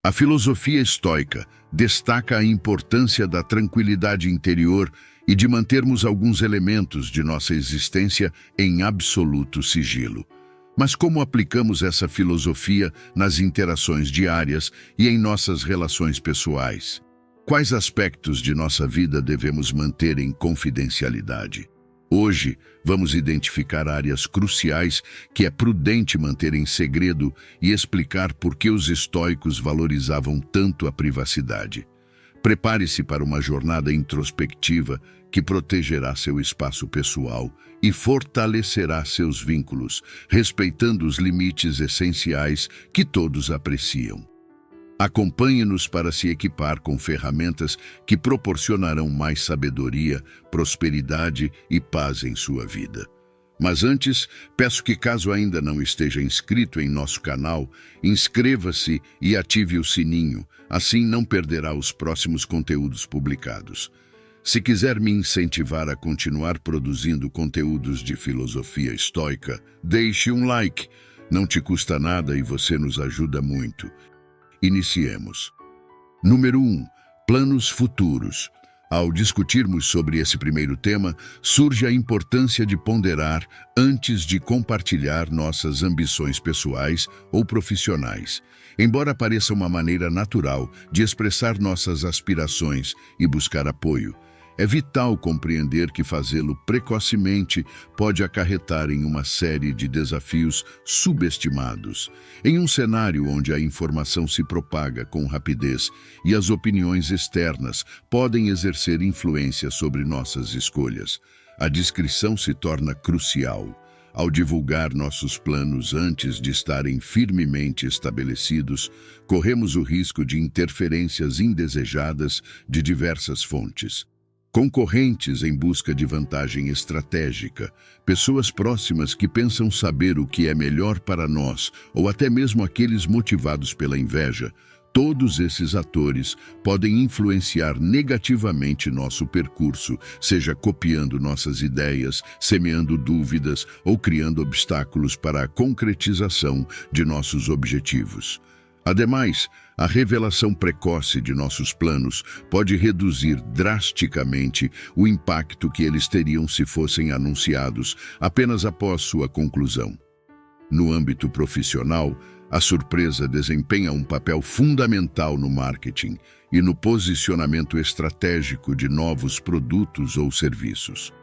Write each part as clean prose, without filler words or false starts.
A filosofia estoica destaca a importância da tranquilidade interior e de mantermos alguns elementos de nossa existência em absoluto sigilo. Mas como aplicamos essa filosofia nas interações diárias e em nossas relações pessoais? Quais aspectos de nossa vida devemos manter em confidencialidade? Hoje, vamos identificar áreas cruciais que é prudente manter em segredo e explicar por que os estoicos valorizavam tanto a privacidade. Prepare-se para uma jornada introspectiva que protegerá seu espaço pessoal e fortalecerá seus vínculos, respeitando os limites essenciais que todos apreciam. Acompanhe-nos para se equipar com ferramentas que proporcionarão mais sabedoria, prosperidade e paz em sua vida. Mas antes, peço que, caso ainda não esteja inscrito em nosso canal, inscreva-se e ative o sininho, assim não perderá os próximos conteúdos publicados. Se quiser me incentivar a continuar produzindo conteúdos de filosofia estoica, deixe um like. Não te custa nada e você nos ajuda muito. Iniciemos. Número 1. Planos futuros. Ao discutirmos sobre esse primeiro tema, surge a importância de ponderar antes de compartilhar nossas ambições pessoais ou profissionais. Embora pareça uma maneira natural de expressar nossas aspirações e buscar apoio, é vital compreender que fazê-lo precocemente pode acarretar em uma série de desafios subestimados. Em um cenário onde a informação se propaga com rapidez e as opiniões externas podem exercer influência sobre nossas escolhas, a discrição se torna crucial. Ao divulgar nossos planos antes de estarem firmemente estabelecidos, corremos o risco de interferências indesejadas de diversas fontes. Concorrentes em busca de vantagem estratégica, pessoas próximas que pensam saber o que é melhor para nós, ou até mesmo aqueles motivados pela inveja, todos esses atores podem influenciar negativamente nosso percurso, seja copiando nossas ideias, semeando dúvidas ou criando obstáculos para a concretização de nossos objetivos. Ademais, a revelação precoce de nossos planos pode reduzir drasticamente o impacto que eles teriam se fossem anunciados apenas após sua conclusão. No âmbito profissional, a surpresa desempenha um papel fundamental no marketing e no posicionamento estratégico de novos produtos ou serviços.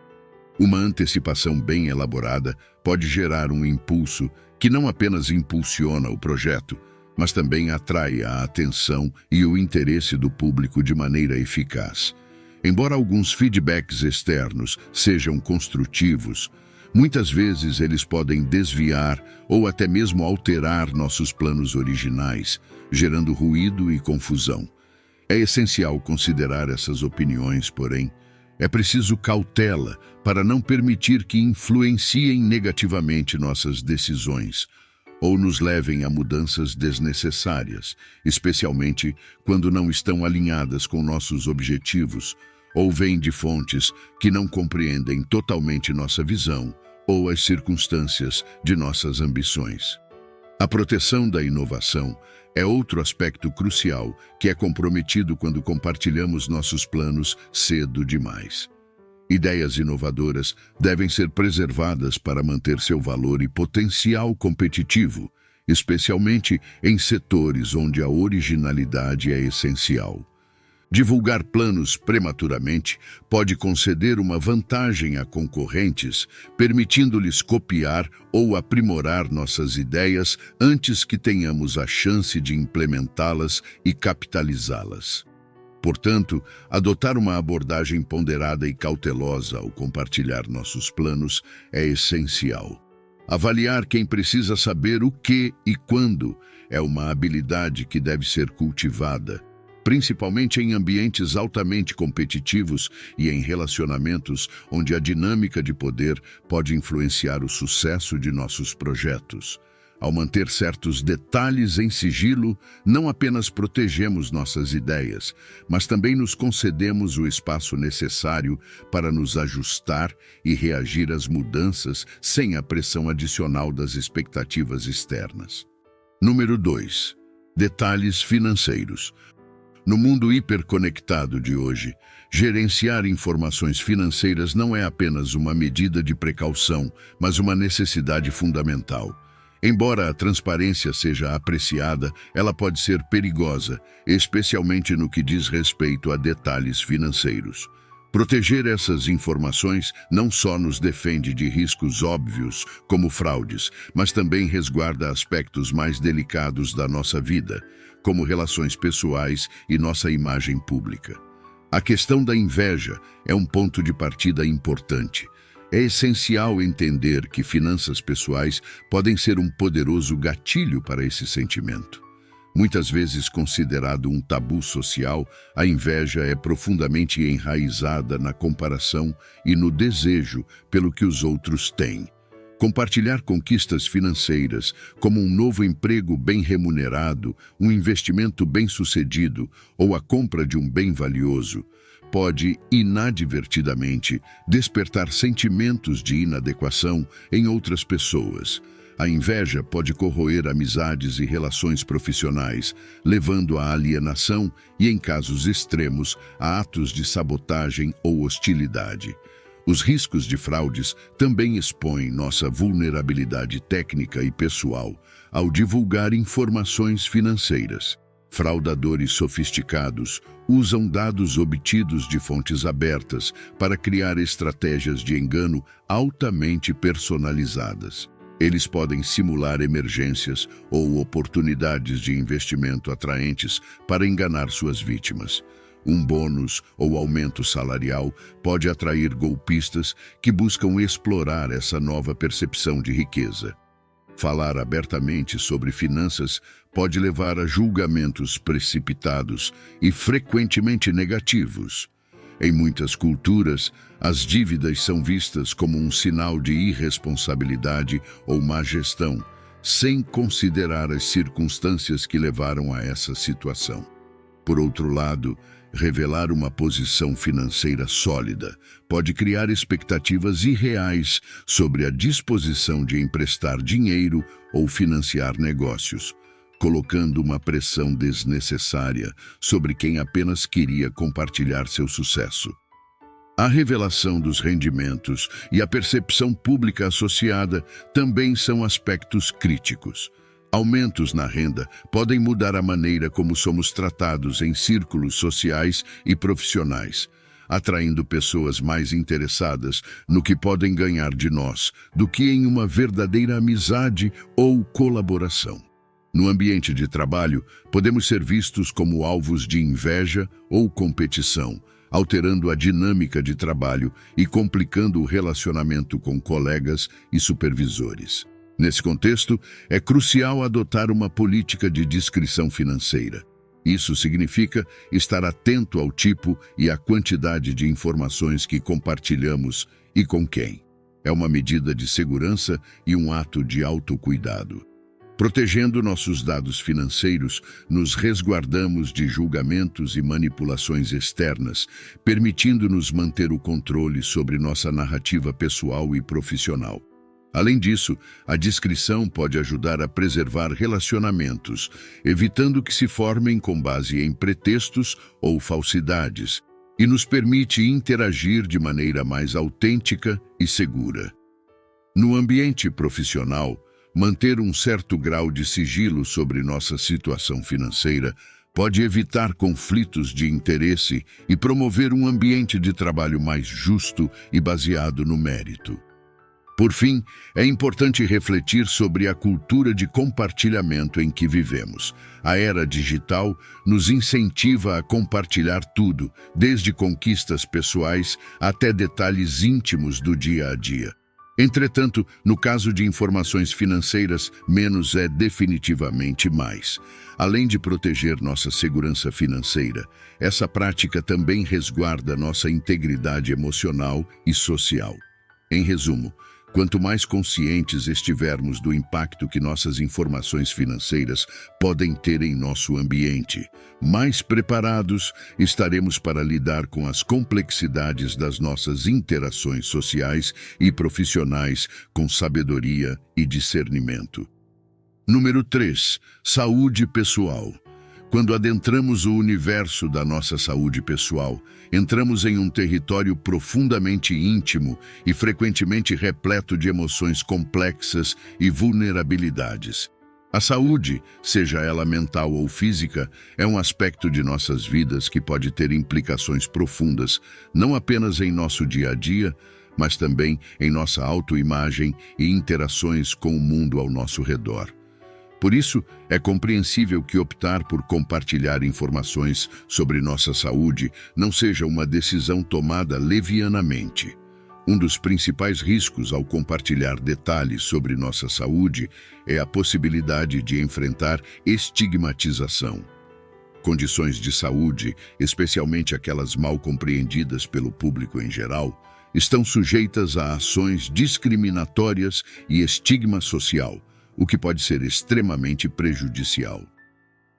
Uma antecipação bem elaborada pode gerar um impulso que não apenas impulsiona o projeto, mas também atrai a atenção e o interesse do público de maneira eficaz. Embora alguns feedbacks externos sejam construtivos, muitas vezes eles podem desviar ou até mesmo alterar nossos planos originais, gerando ruído e confusão. É essencial considerar essas opiniões, porém, é preciso cautela para não permitir que influenciem negativamente nossas decisões ou nos levem a mudanças desnecessárias, especialmente quando não estão alinhadas com nossos objetivos ou vêm de fontes que não compreendem totalmente nossa visão ou as circunstâncias de nossas ambições. A proteção da inovação é outro aspecto crucial que é comprometido quando compartilhamos nossos planos cedo demais. Ideias inovadoras devem ser preservadas para manter seu valor e potencial competitivo, especialmente em setores onde a originalidade é essencial. Divulgar planos prematuramente pode conceder uma vantagem a concorrentes, permitindo-lhes copiar ou aprimorar nossas ideias antes que tenhamos a chance de implementá-las e capitalizá-las. Portanto, adotar uma abordagem ponderada e cautelosa ao compartilhar nossos planos é essencial. Avaliar quem precisa saber o que e quando é uma habilidade que deve ser cultivada, principalmente em ambientes altamente competitivos e em relacionamentos onde a dinâmica de poder pode influenciar o sucesso de nossos projetos. Ao manter certos detalhes em sigilo, não apenas protegemos nossas ideias, mas também nos concedemos o espaço necessário para nos ajustar e reagir às mudanças sem a pressão adicional das expectativas externas. Número 2. Detalhes financeiros. No mundo hiperconectado de hoje, gerenciar informações financeiras não é apenas uma medida de precaução, mas uma necessidade fundamental. Embora a transparência seja apreciada, ela pode ser perigosa, especialmente no que diz respeito a detalhes financeiros. Proteger essas informações não só nos defende de riscos óbvios, como fraudes, mas também resguarda aspectos mais delicados da nossa vida, como relações pessoais e nossa imagem pública. A questão da inveja é um ponto de partida importante. É essencial entender que finanças pessoais podem ser um poderoso gatilho para esse sentimento. Muitas vezes considerado um tabu social, a inveja é profundamente enraizada na comparação e no desejo pelo que os outros têm. Compartilhar conquistas financeiras, como um novo emprego bem remunerado, um investimento bem-sucedido ou a compra de um bem valioso, pode, inadvertidamente, despertar sentimentos de inadequação em outras pessoas. A inveja pode corroer amizades e relações profissionais, levando à alienação e, em casos extremos, a atos de sabotagem ou hostilidade. Os riscos de fraudes também expõem nossa vulnerabilidade técnica e pessoal ao divulgar informações financeiras. Fraudadores sofisticados usam dados obtidos de fontes abertas para criar estratégias de engano altamente personalizadas. Eles podem simular emergências ou oportunidades de investimento atraentes para enganar suas vítimas. Um bônus ou aumento salarial pode atrair golpistas que buscam explorar essa nova percepção de riqueza. Falar abertamente sobre finanças pode levar a julgamentos precipitados e frequentemente negativos. Em muitas culturas, as dívidas são vistas como um sinal de irresponsabilidade ou má gestão, sem considerar as circunstâncias que levaram a essa situação. Por outro lado, revelar uma posição financeira sólida pode criar expectativas irreais sobre a disposição de emprestar dinheiro ou financiar negócios, colocando uma pressão desnecessária sobre quem apenas queria compartilhar seu sucesso. A revelação dos rendimentos e a percepção pública associada também são aspectos críticos. Aumentos na renda podem mudar a maneira como somos tratados em círculos sociais e profissionais, atraindo pessoas mais interessadas no que podem ganhar de nós do que em uma verdadeira amizade ou colaboração. No ambiente de trabalho, podemos ser vistos como alvos de inveja ou competição, alterando a dinâmica de trabalho e complicando o relacionamento com colegas e supervisores. Nesse contexto, é crucial adotar uma política de discrição financeira. Isso significa estar atento ao tipo e à quantidade de informações que compartilhamos e com quem. É uma medida de segurança e um ato de autocuidado. Protegendo nossos dados financeiros, nos resguardamos de julgamentos e manipulações externas, permitindo-nos manter o controle sobre nossa narrativa pessoal e profissional. Além disso, a discrição pode ajudar a preservar relacionamentos, evitando que se formem com base em pretextos ou falsidades, e nos permite interagir de maneira mais autêntica e segura. No ambiente profissional, manter um certo grau de sigilo sobre nossa situação financeira pode evitar conflitos de interesse e promover um ambiente de trabalho mais justo e baseado no mérito. Por fim, é importante refletir sobre a cultura de compartilhamento em que vivemos. A era digital nos incentiva a compartilhar tudo, desde conquistas pessoais até detalhes íntimos do dia a dia. Entretanto, no caso de informações financeiras, menos é definitivamente mais. Além de proteger nossa segurança financeira, essa prática também resguarda nossa integridade emocional e social. Em resumo, quanto mais conscientes estivermos do impacto que nossas informações financeiras podem ter em nosso ambiente, mais preparados estaremos para lidar com as complexidades das nossas interações sociais e profissionais com sabedoria e discernimento. Número 3. Saúde pessoal. Quando adentramos o universo da nossa saúde pessoal, entramos em um território profundamente íntimo e frequentemente repleto de emoções complexas e vulnerabilidades. A saúde, seja ela mental ou física, é um aspecto de nossas vidas que pode ter implicações profundas, não apenas em nosso dia a dia, mas também em nossa autoimagem e interações com o mundo ao nosso redor. Por isso, é compreensível que optar por compartilhar informações sobre nossa saúde não seja uma decisão tomada levianamente. Um dos principais riscos ao compartilhar detalhes sobre nossa saúde é a possibilidade de enfrentar estigmatização. Condições de saúde, especialmente aquelas mal compreendidas pelo público em geral, estão sujeitas a ações discriminatórias e estigma social, o que pode ser extremamente prejudicial.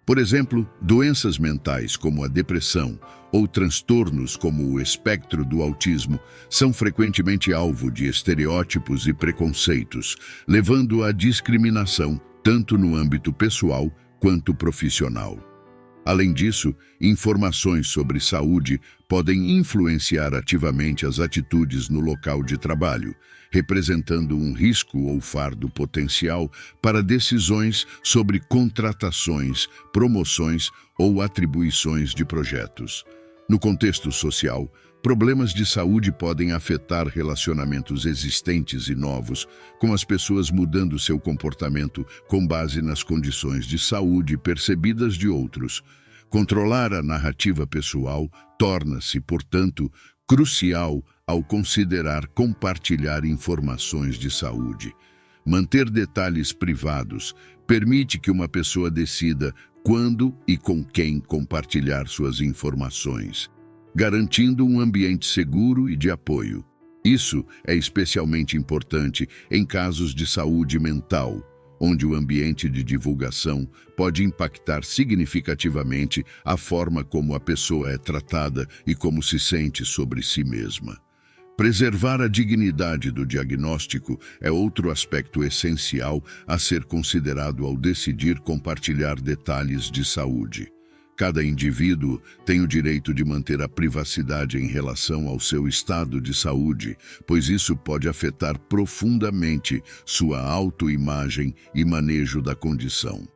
Por exemplo, doenças mentais como a depressão ou transtornos como o espectro do autismo são frequentemente alvo de estereótipos e preconceitos, levando à discriminação tanto no âmbito pessoal quanto profissional. Além disso, informações sobre saúde podem influenciar ativamente as atitudes no local de trabalho, representando um risco ou fardo potencial para decisões sobre contratações, promoções ou atribuições de projetos. No contexto social, problemas de saúde podem afetar relacionamentos existentes e novos, com as pessoas mudando seu comportamento com base nas condições de saúde percebidas de outros. Controlar a narrativa pessoal torna-se, portanto, crucial ao considerar compartilhar informações de saúde. Manter detalhes privados permite que uma pessoa decida quando e com quem compartilhar suas informações, garantindo um ambiente seguro e de apoio. Isso é especialmente importante em casos de saúde mental, onde o ambiente de divulgação pode impactar significativamente a forma como a pessoa é tratada e como se sente sobre si mesma. Preservar a dignidade do diagnóstico é outro aspecto essencial a ser considerado ao decidir compartilhar detalhes de saúde. Cada indivíduo tem o direito de manter a privacidade em relação ao seu estado de saúde, pois isso pode afetar profundamente sua autoimagem e manejo da condição.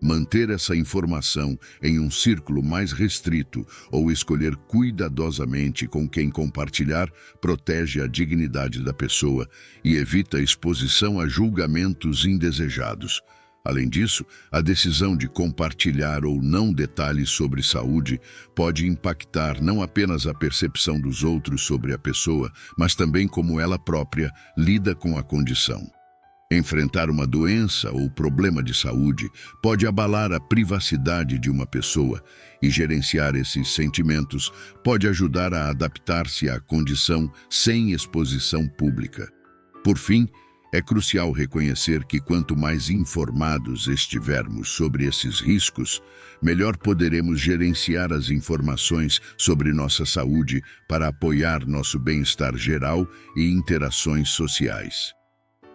Manter essa informação em um círculo mais restrito ou escolher cuidadosamente com quem compartilhar protege a dignidade da pessoa e evita a exposição a julgamentos indesejados. Além disso, a decisão de compartilhar ou não detalhes sobre saúde pode impactar não apenas a percepção dos outros sobre a pessoa, mas também como ela própria lida com a condição. Enfrentar uma doença ou problema de saúde pode abalar a privacidade de uma pessoa e gerenciar esses sentimentos pode ajudar a adaptar-se à condição sem exposição pública. Por fim, é crucial reconhecer que quanto mais informados estivermos sobre esses riscos, melhor poderemos gerenciar as informações sobre nossa saúde para apoiar nosso bem-estar geral e interações sociais.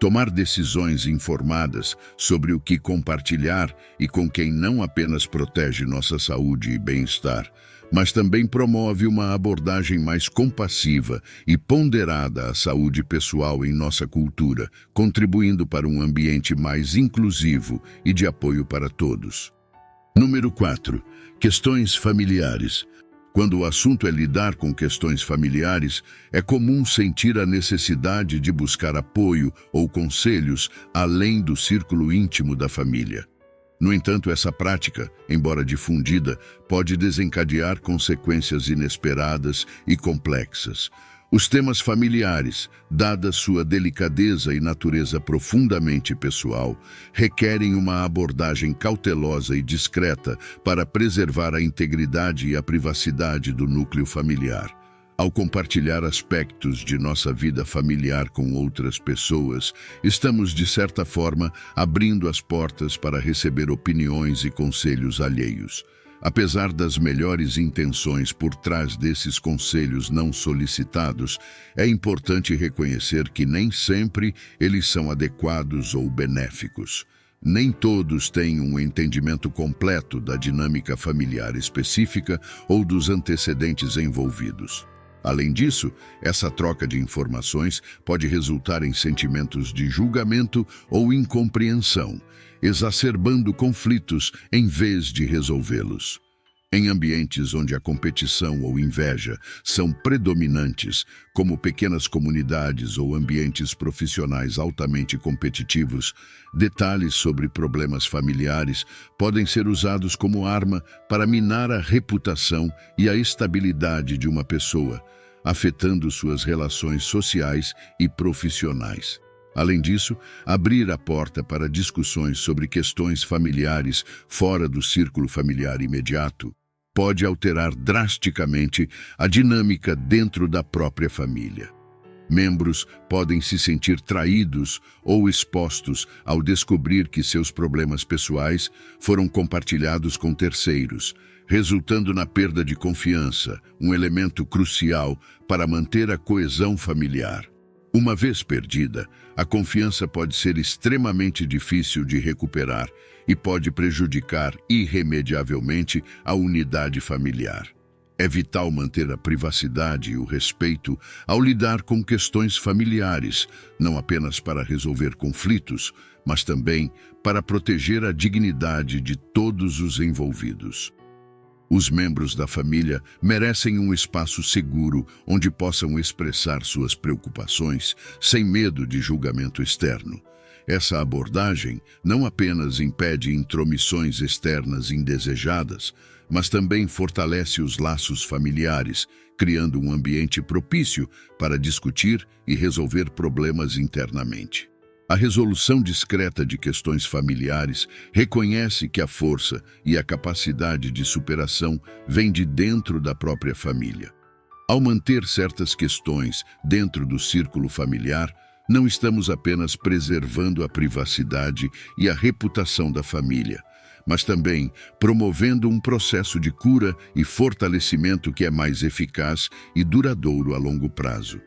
Tomar decisões informadas sobre o que compartilhar e com quem não apenas protege nossa saúde e bem-estar, mas também promove uma abordagem mais compassiva e ponderada à saúde pessoal em nossa cultura, contribuindo para um ambiente mais inclusivo e de apoio para todos. Número 4. Questões familiares. Quando o assunto é lidar com questões familiares, é comum sentir a necessidade de buscar apoio ou conselhos além do círculo íntimo da família. No entanto, essa prática, embora difundida, pode desencadear consequências inesperadas e complexas. Os temas familiares, dada sua delicadeza e natureza profundamente pessoal, requerem uma abordagem cautelosa e discreta para preservar a integridade e a privacidade do núcleo familiar. Ao compartilhar aspectos de nossa vida familiar com outras pessoas, estamos, de certa forma, abrindo as portas para receber opiniões e conselhos alheios. Apesar das melhores intenções por trás desses conselhos não solicitados, é importante reconhecer que nem sempre eles são adequados ou benéficos. Nem todos têm um entendimento completo da dinâmica familiar específica ou dos antecedentes envolvidos. Além disso, essa troca de informações pode resultar em sentimentos de julgamento ou incompreensão, exacerbando conflitos em vez de resolvê-los. Em ambientes onde a competição ou inveja são predominantes, como pequenas comunidades ou ambientes profissionais altamente competitivos, detalhes sobre problemas familiares podem ser usados como arma para minar a reputação e a estabilidade de uma pessoa, afetando suas relações sociais e profissionais. Além disso, abrir a porta para discussões sobre questões familiares fora do círculo familiar imediato pode alterar drasticamente a dinâmica dentro da própria família. Membros podem se sentir traídos ou expostos ao descobrir que seus problemas pessoais foram compartilhados com terceiros, resultando na perda de confiança, um elemento crucial para manter a coesão familiar. Uma vez perdida, a confiança pode ser extremamente difícil de recuperar e pode prejudicar irremediavelmente a unidade familiar. É vital manter a privacidade e o respeito ao lidar com questões familiares, não apenas para resolver conflitos, mas também para proteger a dignidade de todos os envolvidos. Os membros da família merecem um espaço seguro onde possam expressar suas preocupações sem medo de julgamento externo. Essa abordagem não apenas impede intromissões externas indesejadas, mas também fortalece os laços familiares, criando um ambiente propício para discutir e resolver problemas internamente. A resolução discreta de questões familiares reconhece que a força e a capacidade de superação vêm de dentro da própria família. Ao manter certas questões dentro do círculo familiar, não estamos apenas preservando a privacidade e a reputação da família, mas também promovendo um processo de cura e fortalecimento que é mais eficaz e duradouro a longo prazo.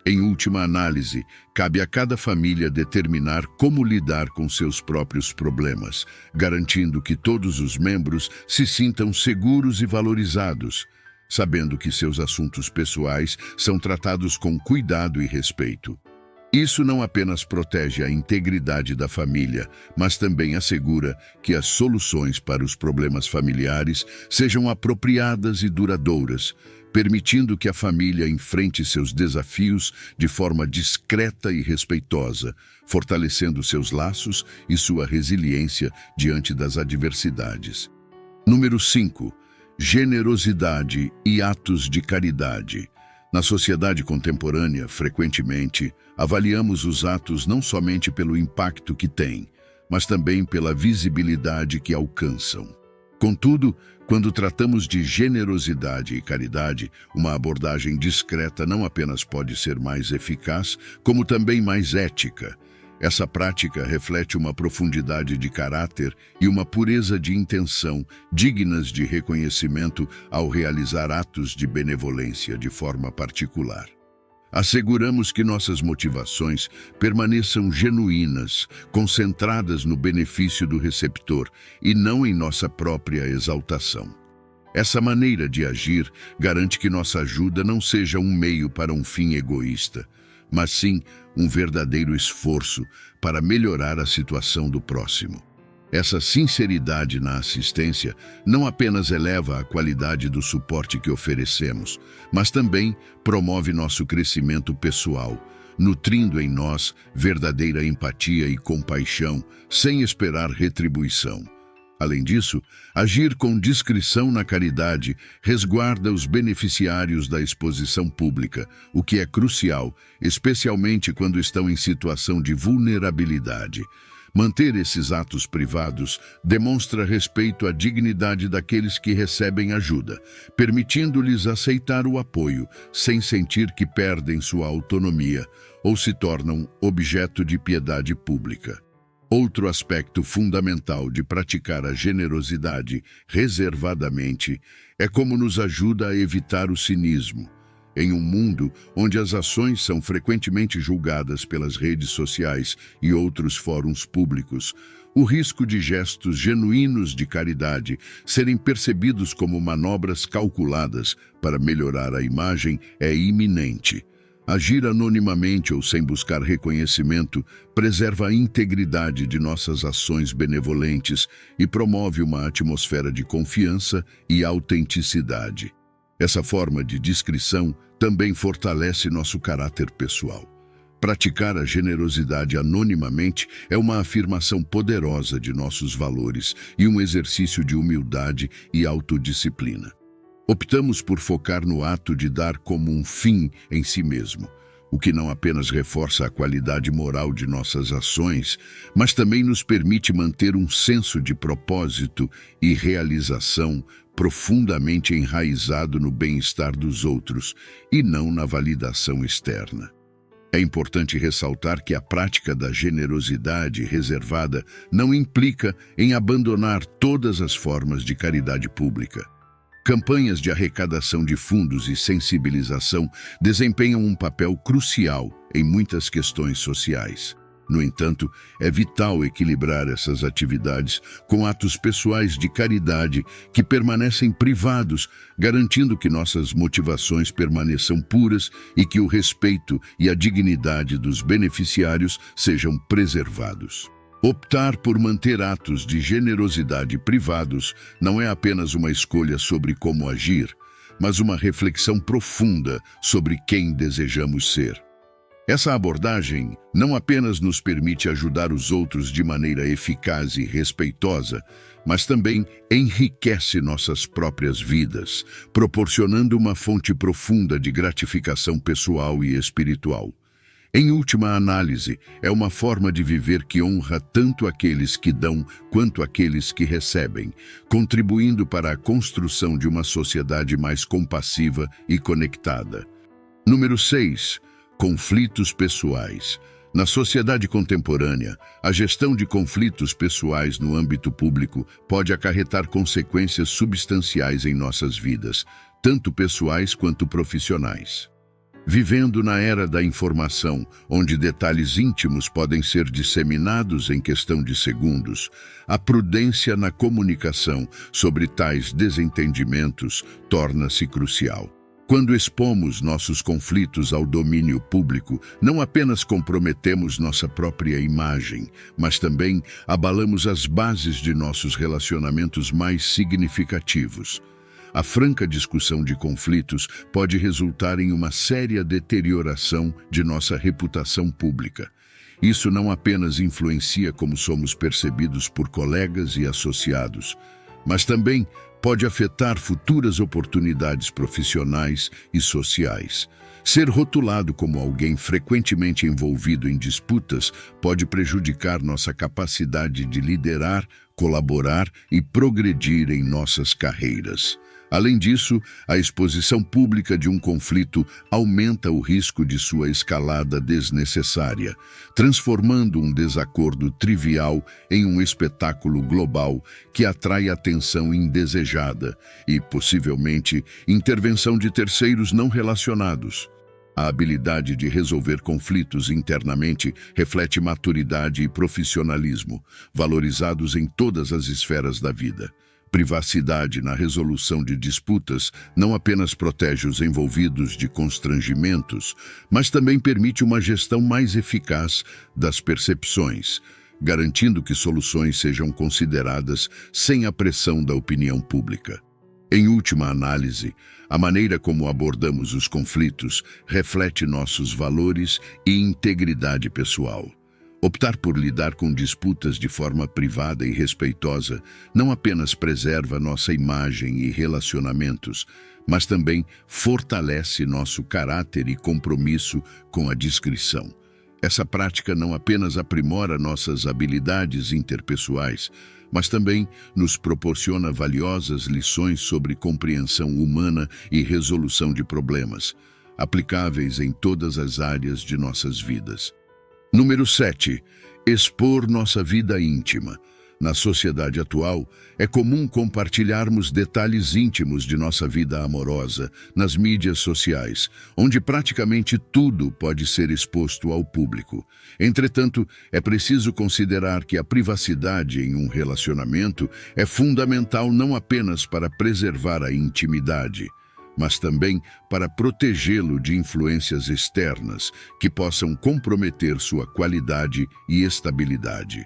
Em última análise, cabe a cada família determinar como lidar com seus próprios problemas, garantindo que todos os membros se sintam seguros e valorizados, sabendo que seus assuntos pessoais são tratados com cuidado e respeito. Isso não apenas protege a integridade da família, mas também assegura que as soluções para os problemas familiares sejam apropriadas e duradouras, permitindo que a família enfrente seus desafios de forma discreta e respeitosa, fortalecendo seus laços e sua resiliência diante das adversidades. Número 5. Generosidade e atos de caridade. Na sociedade contemporânea, frequentemente, avaliamos os atos não somente pelo impacto que têm, mas também pela visibilidade que alcançam. Contudo, quando tratamos de generosidade e caridade, uma abordagem discreta não apenas pode ser mais eficaz, como também mais ética. Essa prática reflete uma profundidade de caráter e uma pureza de intenção dignas de reconhecimento ao realizar atos de benevolência de forma particular. Asseguramos que nossas motivações permaneçam genuínas, concentradas no benefício do receptor e não em nossa própria exaltação. Essa maneira de agir garante que nossa ajuda não seja um meio para um fim egoísta, mas sim um verdadeiro esforço para melhorar a situação do próximo. Essa sinceridade na assistência não apenas eleva a qualidade do suporte que oferecemos, mas também promove nosso crescimento pessoal, nutrindo em nós verdadeira empatia e compaixão, sem esperar retribuição. Além disso, agir com discrição na caridade resguarda os beneficiários da exposição pública, o que é crucial, especialmente quando estão em situação de vulnerabilidade. Manter esses atos privados demonstra respeito à dignidade daqueles que recebem ajuda, permitindo-lhes aceitar o apoio, sem sentir que perdem sua autonomia ou se tornam objeto de piedade pública. Outro aspecto fundamental de praticar a generosidade reservadamente é como nos ajuda a evitar o cinismo. Em um mundo onde as ações são frequentemente julgadas pelas redes sociais e outros fóruns públicos, o risco de gestos genuínos de caridade serem percebidos como manobras calculadas para melhorar a imagem é iminente. Agir anonimamente ou sem buscar reconhecimento preserva a integridade de nossas ações benevolentes e promove uma atmosfera de confiança e autenticidade. Essa forma de discrição também fortalece nosso caráter pessoal. Praticar a generosidade anonimamente é uma afirmação poderosa de nossos valores e um exercício de humildade e autodisciplina. Optamos por focar no ato de dar como um fim em si mesmo, o que não apenas reforça a qualidade moral de nossas ações, mas também nos permite manter um senso de propósito e realização profundamente enraizado no bem-estar dos outros e não na validação externa. É importante ressaltar que a prática da generosidade reservada não implica em abandonar todas as formas de caridade pública. Campanhas de arrecadação de fundos e sensibilização desempenham um papel crucial em muitas questões sociais. No entanto, é vital equilibrar essas atividades com atos pessoais de caridade que permanecem privados, garantindo que nossas motivações permaneçam puras e que o respeito e a dignidade dos beneficiários sejam preservados. Optar por manter atos de generosidade privados não é apenas uma escolha sobre como agir, mas uma reflexão profunda sobre quem desejamos ser. Essa abordagem não apenas nos permite ajudar os outros de maneira eficaz e respeitosa, mas também enriquece nossas próprias vidas, proporcionando uma fonte profunda de gratificação pessoal e espiritual. Em última análise, é uma forma de viver que honra tanto aqueles que dão quanto aqueles que recebem, contribuindo para a construção de uma sociedade mais compassiva e conectada. Número 6. Conflitos pessoais. Na sociedade contemporânea, a gestão de conflitos pessoais no âmbito público pode acarretar consequências substanciais em nossas vidas, tanto pessoais quanto profissionais. Vivendo na era da informação, onde detalhes íntimos podem ser disseminados em questão de segundos, a prudência na comunicação sobre tais desentendimentos torna-se crucial. Quando expomos nossos conflitos ao domínio público, não apenas comprometemos nossa própria imagem, mas também abalamos as bases de nossos relacionamentos mais significativos. A franca discussão de conflitos pode resultar em uma séria deterioração de nossa reputação pública. Isso não apenas influencia como somos percebidos por colegas e associados, mas também pode afetar futuras oportunidades profissionais e sociais. Ser rotulado como alguém frequentemente envolvido em disputas pode prejudicar nossa capacidade de liderar, colaborar e progredir em nossas carreiras. Além disso, a exposição pública de um conflito aumenta o risco de sua escalada desnecessária, transformando um desacordo trivial em um espetáculo global que atrai atenção indesejada e, possivelmente, intervenção de terceiros não relacionados. A habilidade de resolver conflitos internamente reflete maturidade e profissionalismo, valorizados em todas as esferas da vida. Privacidade na resolução de disputas não apenas protege os envolvidos de constrangimentos, mas também permite uma gestão mais eficaz das percepções, garantindo que soluções sejam consideradas sem a pressão da opinião pública. Em última análise, a maneira como abordamos os conflitos reflete nossos valores e integridade pessoal. Optar por lidar com disputas de forma privada e respeitosa não apenas preserva nossa imagem e relacionamentos, mas também fortalece nosso caráter e compromisso com a discrição. Essa prática não apenas aprimora nossas habilidades interpessoais, mas também nos proporciona valiosas lições sobre compreensão humana e resolução de problemas, aplicáveis em todas as áreas de nossas vidas. Número 7. Expor nossa vida íntima. Na sociedade atual, é comum compartilharmos detalhes íntimos de nossa vida amorosa nas mídias sociais, onde praticamente tudo pode ser exposto ao público. Entretanto, é preciso considerar que a privacidade em um relacionamento é fundamental não apenas para preservar a intimidade, mas também para protegê-lo de influências externas que possam comprometer sua qualidade e estabilidade.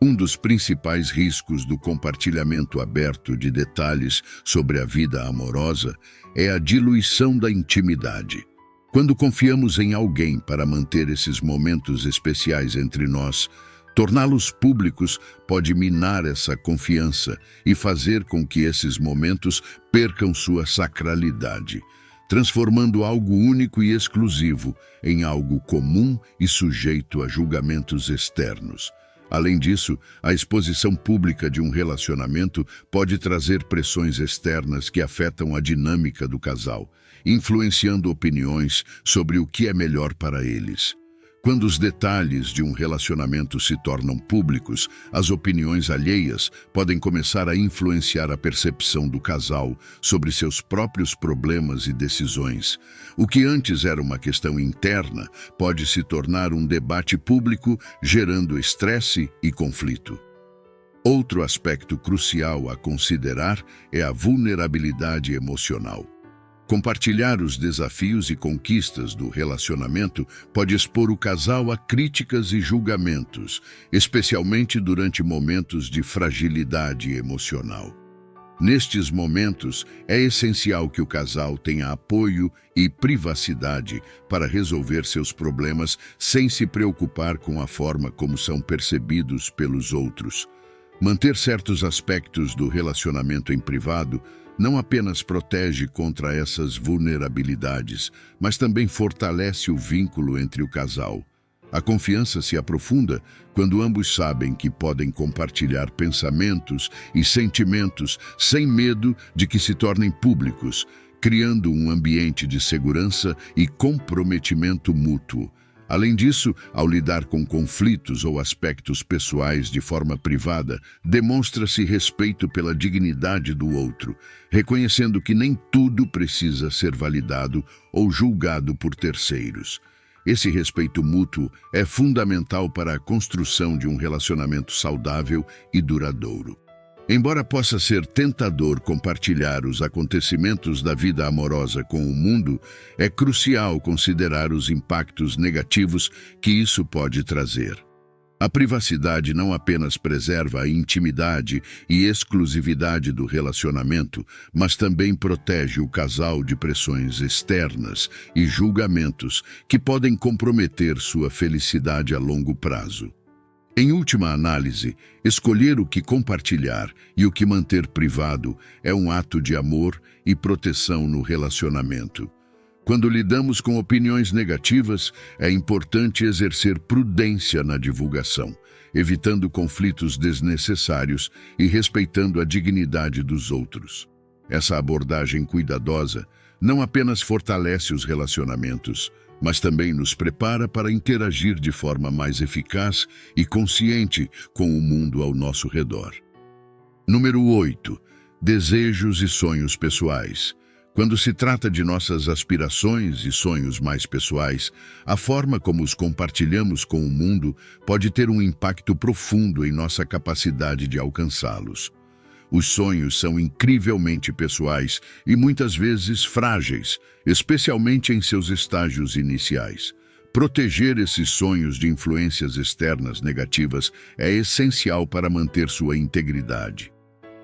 Um dos principais riscos do compartilhamento aberto de detalhes sobre a vida amorosa é a diluição da intimidade. Quando confiamos em alguém para manter esses momentos especiais entre nós, torná-los públicos pode minar essa confiança e fazer com que esses momentos percam sua sacralidade, transformando algo único e exclusivo em algo comum e sujeito a julgamentos externos. Além disso, a exposição pública de um relacionamento pode trazer pressões externas que afetam a dinâmica do casal, influenciando opiniões sobre o que é melhor para eles. Quando os detalhes de um relacionamento se tornam públicos, as opiniões alheias podem começar a influenciar a percepção do casal sobre seus próprios problemas e decisões. O que antes era uma questão interna pode se tornar um debate público, gerando estresse e conflito. Outro aspecto crucial a considerar é a vulnerabilidade emocional. Compartilhar os desafios e conquistas do relacionamento pode expor o casal a críticas e julgamentos, especialmente durante momentos de fragilidade emocional. Nestes momentos, é essencial que o casal tenha apoio e privacidade para resolver seus problemas sem se preocupar com a forma como são percebidos pelos outros. Manter certos aspectos do relacionamento em privado não apenas protege contra essas vulnerabilidades, mas também fortalece o vínculo entre o casal. A confiança se aprofunda quando ambos sabem que podem compartilhar pensamentos e sentimentos sem medo de que se tornem públicos, criando um ambiente de segurança e comprometimento mútuo. Além disso, ao lidar com conflitos ou aspectos pessoais de forma privada, demonstra-se respeito pela dignidade do outro, reconhecendo que nem tudo precisa ser validado ou julgado por terceiros. Esse respeito mútuo é fundamental para a construção de um relacionamento saudável e duradouro. Embora possa ser tentador compartilhar os acontecimentos da vida amorosa com o mundo, é crucial considerar os impactos negativos que isso pode trazer. A privacidade não apenas preserva a intimidade e exclusividade do relacionamento, mas também protege o casal de pressões externas e julgamentos que podem comprometer sua felicidade a longo prazo. Em última análise, escolher o que compartilhar e o que manter privado é um ato de amor e proteção no relacionamento. Quando lidamos com opiniões negativas, é importante exercer prudência na divulgação, evitando conflitos desnecessários e respeitando a dignidade dos outros. Essa abordagem cuidadosa não apenas fortalece os relacionamentos, mas também nos prepara para interagir de forma mais eficaz e consciente com o mundo ao nosso redor. Número 8. Desejos e sonhos pessoais. Quando se trata de nossas aspirações e sonhos mais pessoais, a forma como os compartilhamos com o mundo pode ter um impacto profundo em nossa capacidade de alcançá-los. Os sonhos são incrivelmente pessoais e muitas vezes frágeis, especialmente em seus estágios iniciais. Proteger esses sonhos de influências externas negativas é essencial para manter sua integridade.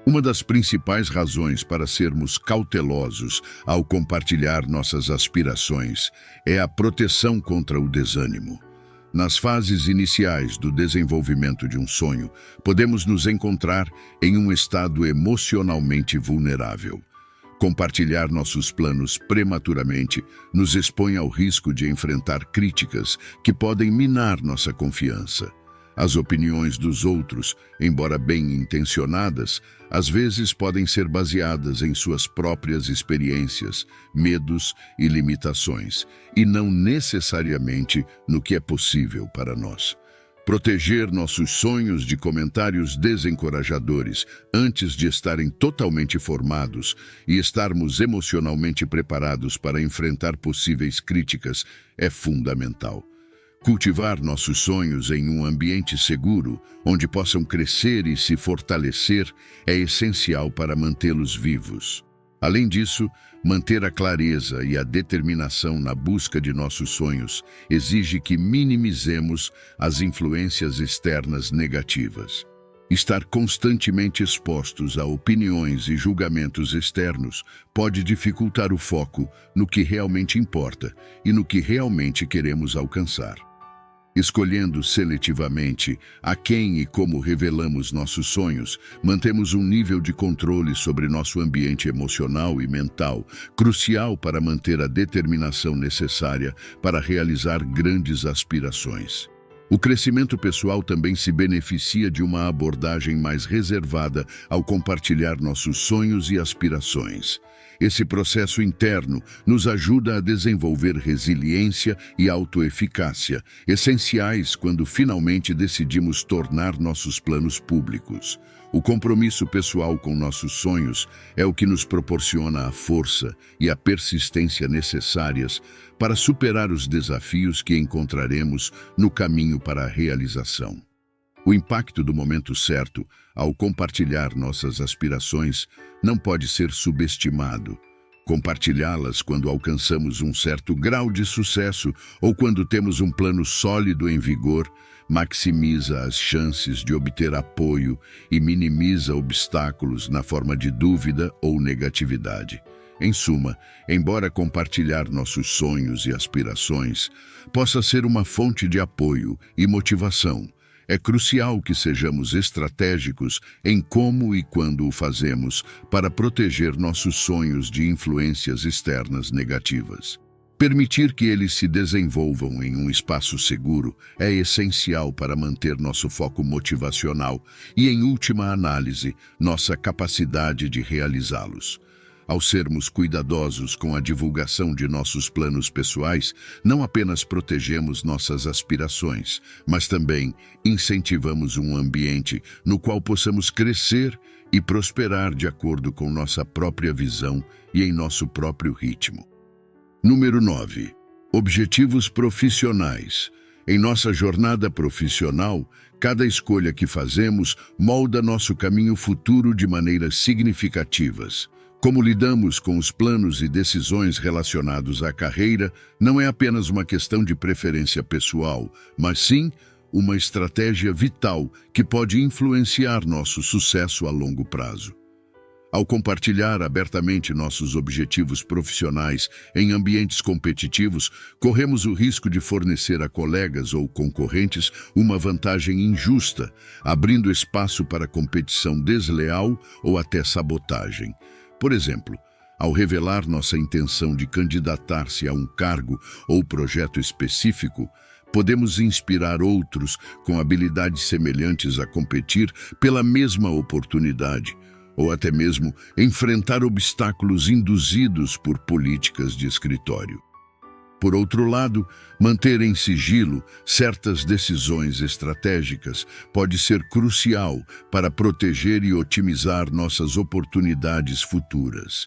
Uma das principais razões para sermos cautelosos ao compartilhar nossas aspirações é a proteção contra o desânimo. Nas fases iniciais do desenvolvimento de um sonho, podemos nos encontrar em um estado emocionalmente vulnerável. Compartilhar nossos planos prematuramente nos expõe ao risco de enfrentar críticas que podem minar nossa confiança. As opiniões dos outros, embora bem-intencionadas, às vezes podem ser baseadas em suas próprias experiências, medos e limitações, e não necessariamente no que é possível para nós. Proteger nossos sonhos de comentários desencorajadores antes de estarem totalmente formados e estarmos emocionalmente preparados para enfrentar possíveis críticas é fundamental. Cultivar nossos sonhos em um ambiente seguro, onde possam crescer e se fortalecer, é essencial para mantê-los vivos. Além disso, manter a clareza e a determinação na busca de nossos sonhos exige que minimizemos as influências externas negativas. Estar constantemente expostos a opiniões e julgamentos externos pode dificultar o foco no que realmente importa e no que realmente queremos alcançar. Escolhendo seletivamente a quem e como revelamos nossos sonhos, mantemos um nível de controle sobre nosso ambiente emocional e mental, crucial para manter a determinação necessária para realizar grandes aspirações. O crescimento pessoal também se beneficia de uma abordagem mais reservada ao compartilhar nossos sonhos e aspirações. Esse processo interno nos ajuda a desenvolver resiliência e autoeficácia, essenciais quando finalmente decidimos tornar nossos planos públicos. O compromisso pessoal com nossos sonhos é o que nos proporciona a força e a persistência necessárias para superar os desafios que encontraremos no caminho para a realização. O impacto do momento certo, ao compartilhar nossas aspirações, não pode ser subestimado. Compartilhá-las quando alcançamos um certo grau de sucesso ou quando temos um plano sólido em vigor, maximiza as chances de obter apoio e minimiza obstáculos na forma de dúvida ou negatividade. Em suma, embora compartilhar nossos sonhos e aspirações possa ser uma fonte de apoio e motivação, é crucial que sejamos estratégicos em como e quando o fazemos para proteger nossos sonhos de influências externas negativas. Permitir que eles se desenvolvam em um espaço seguro é essencial para manter nosso foco motivacional e, em última análise, nossa capacidade de realizá-los. Ao sermos cuidadosos com a divulgação de nossos planos pessoais, não apenas protegemos nossas aspirações, mas também incentivamos um ambiente no qual possamos crescer e prosperar de acordo com nossa própria visão e em nosso próprio ritmo. Número 9. Objetivos profissionais. Em nossa jornada profissional, cada escolha que fazemos molda nosso caminho futuro de maneiras significativas. Como lidamos com os planos e decisões relacionados à carreira não é apenas uma questão de preferência pessoal, mas sim uma estratégia vital que pode influenciar nosso sucesso a longo prazo. Ao compartilhar abertamente nossos objetivos profissionais em ambientes competitivos, corremos o risco de fornecer a colegas ou concorrentes uma vantagem injusta, abrindo espaço para competição desleal ou até sabotagem. Por exemplo, ao revelar nossa intenção de candidatar-se a um cargo ou projeto específico, podemos inspirar outros com habilidades semelhantes a competir pela mesma oportunidade, ou até mesmo enfrentar obstáculos induzidos por políticas de escritório. Por outro lado, manter em sigilo certas decisões estratégicas pode ser crucial para proteger e otimizar nossas oportunidades futuras.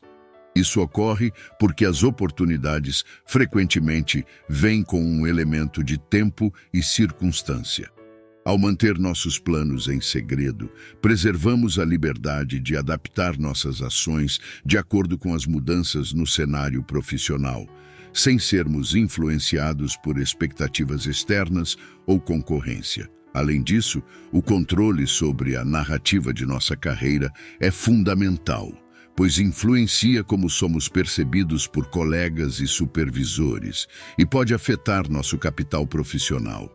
Isso ocorre porque as oportunidades frequentemente vêm com um elemento de tempo e circunstância. Ao manter nossos planos em segredo, preservamos a liberdade de adaptar nossas ações de acordo com as mudanças no cenário profissional, sem sermos influenciados por expectativas externas ou concorrência. Além disso, o controle sobre a narrativa de nossa carreira é fundamental, pois influencia como somos percebidos por colegas e supervisores e pode afetar nosso capital profissional.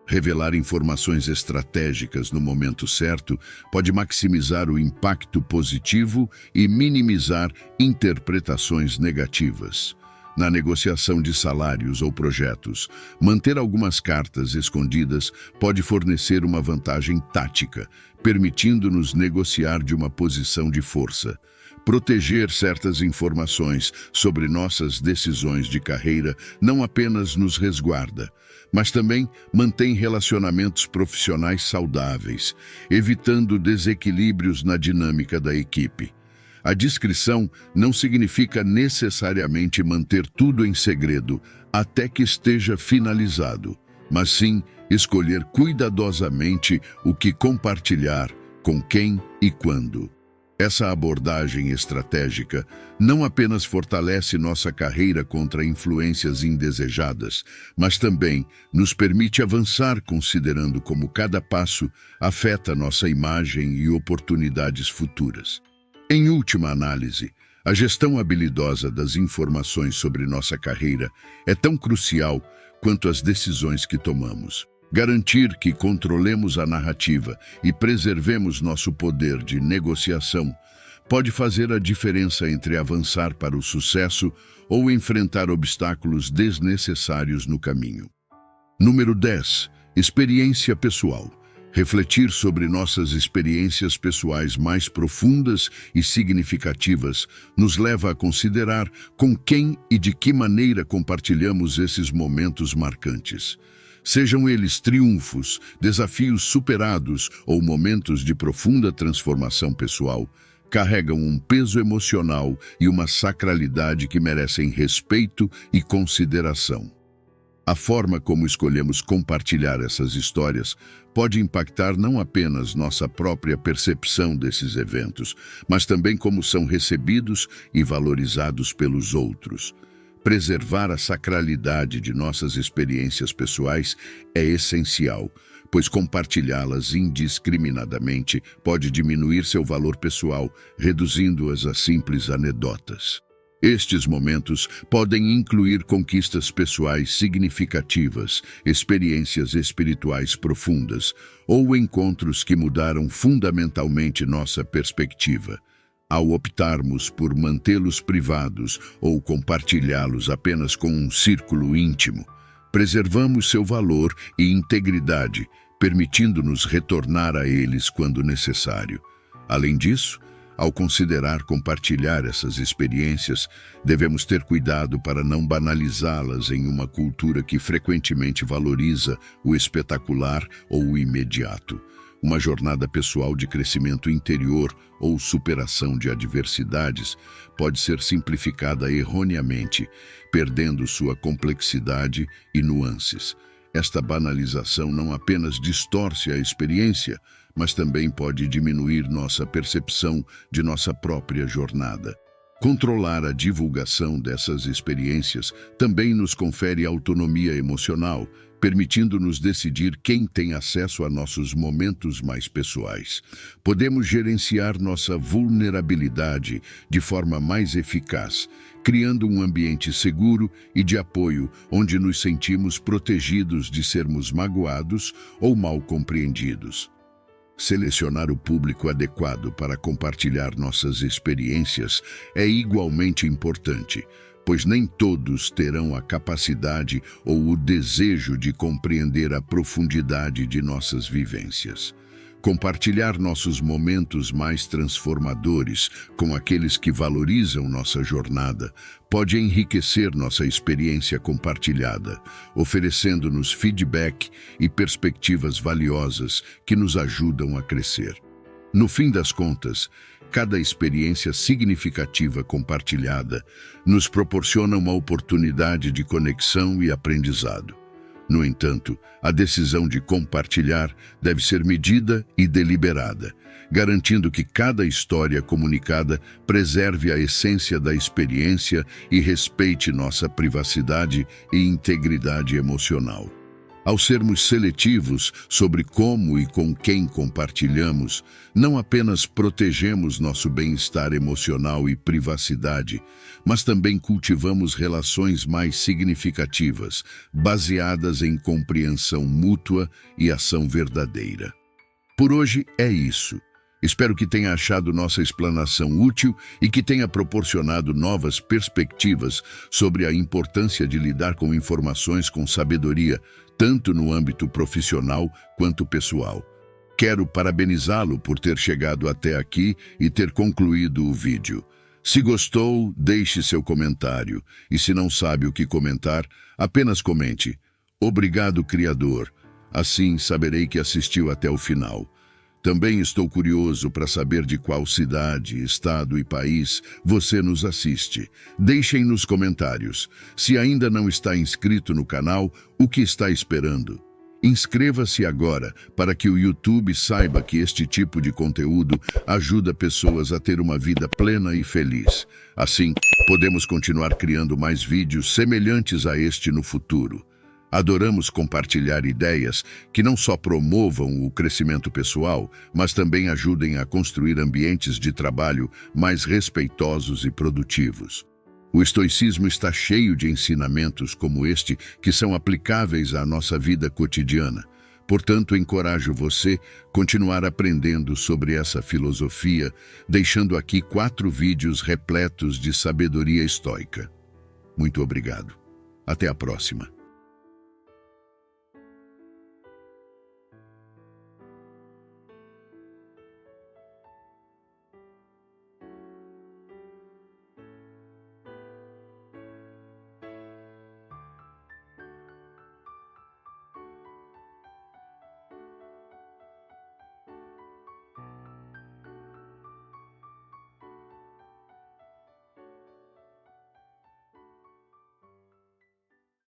Revelar informações estratégicas no momento certo pode maximizar o impacto positivo e minimizar interpretações negativas. Na negociação de salários ou projetos, manter algumas cartas escondidas pode fornecer uma vantagem tática, permitindo-nos negociar de uma posição de força. Proteger certas informações sobre nossas decisões de carreira não apenas nos resguarda, mas também mantém relacionamentos profissionais saudáveis, evitando desequilíbrios na dinâmica da equipe. A discrição não significa necessariamente manter tudo em segredo até que esteja finalizado, mas sim escolher cuidadosamente o que compartilhar, com quem e quando. Essa abordagem estratégica não apenas fortalece nossa carreira contra influências indesejadas, mas também nos permite avançar considerando como cada passo afeta nossa imagem e oportunidades futuras. Em última análise, a gestão habilidosa das informações sobre nossa carreira é tão crucial quanto as decisões que tomamos. Garantir que controlemos a narrativa e preservemos nosso poder de negociação pode fazer a diferença entre avançar para o sucesso ou enfrentar obstáculos desnecessários no caminho. Número 10. Experiência pessoal. Refletir sobre nossas experiências pessoais mais profundas e significativas nos leva a considerar com quem e de que maneira compartilhamos esses momentos marcantes. Sejam eles triunfos, desafios superados ou momentos de profunda transformação pessoal, carregam um peso emocional e uma sacralidade que merecem respeito e consideração. A forma como escolhemos compartilhar essas histórias pode impactar não apenas nossa própria percepção desses eventos, mas também como são recebidos e valorizados pelos outros. Preservar a sacralidade de nossas experiências pessoais é essencial, pois compartilhá-las indiscriminadamente pode diminuir seu valor pessoal, reduzindo-as a simples anedotas. Estes momentos podem incluir conquistas pessoais significativas, experiências espirituais profundas ou encontros que mudaram fundamentalmente nossa perspectiva. Ao optarmos por mantê-los privados ou compartilhá-los apenas com um círculo íntimo, preservamos seu valor e integridade, permitindo-nos retornar a eles quando necessário. Além disso, ao considerar compartilhar essas experiências, devemos ter cuidado para não banalizá-las em uma cultura que frequentemente valoriza o espetacular ou o imediato. Uma jornada pessoal de crescimento interior ou superação de adversidades pode ser simplificada erroneamente, perdendo sua complexidade e nuances. Esta banalização não apenas distorce a experiência, mas também pode diminuir nossa percepção de nossa própria jornada. Controlar a divulgação dessas experiências também nos confere autonomia emocional, permitindo-nos decidir quem tem acesso a nossos momentos mais pessoais. Podemos gerenciar nossa vulnerabilidade de forma mais eficaz, criando um ambiente seguro e de apoio onde nos sentimos protegidos de sermos magoados ou mal compreendidos. Selecionar o público adequado para compartilhar nossas experiências é igualmente importante, pois nem todos terão a capacidade ou o desejo de compreender a profundidade de nossas vivências. Compartilhar nossos momentos mais transformadores com aqueles que valorizam nossa jornada pode enriquecer nossa experiência compartilhada, oferecendo-nos feedback e perspectivas valiosas que nos ajudam a crescer. No fim das contas, cada experiência significativa compartilhada nos proporciona uma oportunidade de conexão e aprendizado. No entanto, a decisão de compartilhar deve ser medida e deliberada, garantindo que cada história comunicada preserve a essência da experiência e respeite nossa privacidade e integridade emocional. Ao sermos seletivos sobre como e com quem compartilhamos, não apenas protegemos nosso bem-estar emocional e privacidade, mas também cultivamos relações mais significativas, baseadas em compreensão mútua e ação verdadeira. Por hoje é isso. Espero que tenha achado nossa explanação útil e que tenha proporcionado novas perspectivas sobre a importância de lidar com informações com sabedoria, tanto no âmbito profissional quanto pessoal. Quero parabenizá-lo por ter chegado até aqui e ter concluído o vídeo. Se gostou, deixe seu comentário. E se não sabe o que comentar, apenas comente: "Obrigado, Criador." Assim saberei que assistiu até o final. Também estou curioso para saber de qual cidade, estado e país você nos assiste. Deixem nos comentários. Se ainda não está inscrito no canal, o que está esperando? Inscreva-se agora para que o YouTube saiba que este tipo de conteúdo ajuda pessoas a ter uma vida plena e feliz. Assim, podemos continuar criando mais vídeos semelhantes a este no futuro. Adoramos compartilhar ideias que não só promovam o crescimento pessoal, mas também ajudem a construir ambientes de trabalho mais respeitosos e produtivos. O estoicismo está cheio de ensinamentos como este que são aplicáveis à nossa vida cotidiana. Portanto, encorajo você a continuar aprendendo sobre essa filosofia, deixando aqui 4 vídeos repletos de sabedoria estoica. Muito obrigado. Até a próxima.